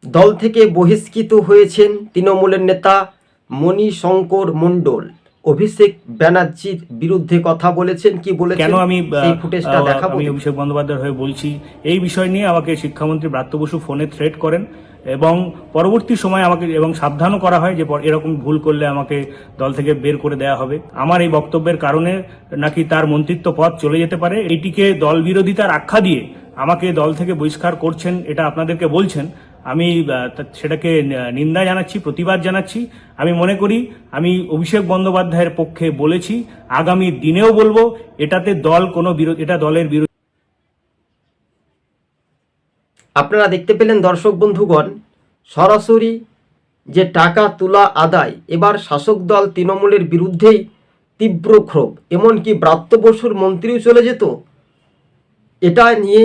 দল থেকে বহিষ্কৃত হয়েছেন তৃণমূলের নেতা মণিশঙ্কর মণ্ডল। অভিষেক ব্যানার্জির বিরুদ্ধে কথা বলেছেন, কি বলেছেন কেন আমি সেই ফুটেজটা দেখাবো। আমি অভিষেক বন্দ্যোপাধ্যায় হয়ে বলছি, এই বিষয় নিয়ে আমাকে শিক্ষামন্ত্রী ব্রাত্য বসু ফোনে থ্রেট করেন এবং পরবর্তী সময় আমাকে এবং সাবধানও করা হয় যে এরকম ভুল করলে আমাকে দল থেকে বের করে দেওয়া হবে। আমার এই বক্তব্যের কারণে নাকি তার মন্ত্রিত্ব পদ চলে যেতে পারে, এটিকে দল বিরোধিতার আখ্যা দিয়ে আমাকে দল থেকে বহিষ্কার করছেন, এটা আপনাদেরকে বলছেন। আমি সেটাকে নিন্দা জানাচ্ছি, প্রতিবাদ জানাচ্ছি। আমি মনে করি আমি অভিষেক বন্দ্যোপাধ্যায়ের পক্ষে বলেছি, আগামী দিনেও বলবো, এটাতে দল কোনো এটা দলের বিরোধী। আপনারা দেখতে পেলেন দর্শক বন্ধুগণ, সরাসরি যে টাকা তোলা আদায়, এবার শাসক দল তৃণমূলের বিরুদ্ধেই তীব্র ক্ষোভ, এমনকি ব্রাত্য বসুর মন্ত্রীও চলে যেত। এটা নিয়ে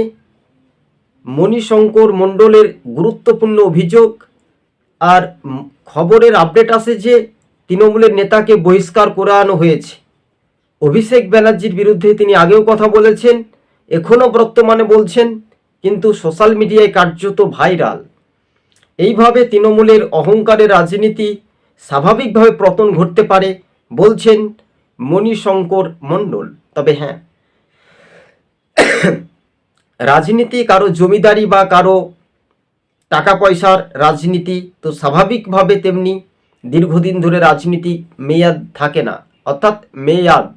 মণিশঙ্কর মণ্ডলের গুরুত্বপূর্ণ অভিযোগ। আর খবরের আপডেট আসে যে তৃণমূলের নেতাকে বহিষ্কার করানো হয়েছে। অভিষেক ব্যানার্জির বিরুদ্ধে তিনি আগেও কথা বলেছেন, এখনও বর্তমানে বলছেন, কিন্তু সোশ্যাল মিডিয়ায় কার্যত ভাইরাল। এইভাবে তৃণমূলের অহংকারের রাজনীতি স্বাভাবিকভাবে পতন ঘটতে পারে বলছেন মণিশঙ্কর মণ্ডল। তবে হ্যাঁ, রাজনীতি কারো জমিদারি বা কারো টাকা পয়সার রাজনীতি তো স্বাভাবিকভাবে তেমনি দীর্ঘদিন ধরে রাজনীতি মেয়াদ থাকে না, অর্থাৎ মেয়াদ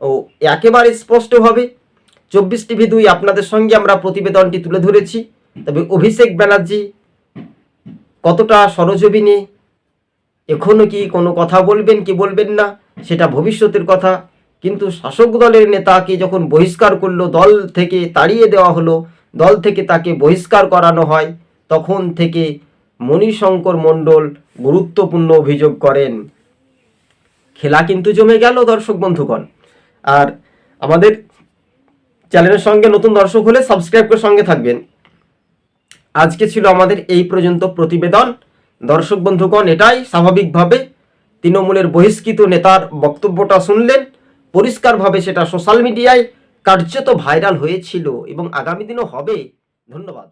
ও একেবারে স্পষ্টভাবে 24TV2 আপনাদের সঙ্গে আমরা প্রতিবেদনটি তুলে ধরেছি। তবে অভিষেক ব্যানার্জি কতটা সরজমিনে এখনও কি কোনো কথা বলবেন কি বলবেন না সেটা ভবিষ্যতের কথা। কিন্তু শাসক দলের নেতাকে যখন বহিষ্কার করলো, দল থেকে তাড়িয়ে দেওয়া হলো, দল থেকে তাকে বহিষ্কার করানো হয়, তখন থেকে মণিশঙ্কর মণ্ডল গুরুত্বপূর্ণ অভিযোগ করেন। খেলা কিন্তু জমে গেল দর্শক বন্ধুগণ। আর আমাদের চ্যানেলের সঙ্গে নতুন দর্শক হলে সাবস্ক্রাইব করে সঙ্গে থাকবেন। আজকে ছিল আমাদের এই পর্যন্ত প্রতিবেদন। দর্শক বন্ধুগণ, এটাই স্বাভাবিকভাবে তৃণমূলের বহিষ্কৃত নেতার বক্তব্যটা শুনলেন, পরিষ্কারভাবে সেটা সোশ্যাল মিডিয়ায় কার্যত ভাইরাল হয়েছিল এবং আগামী দিনও হবে। ধন্যবাদ।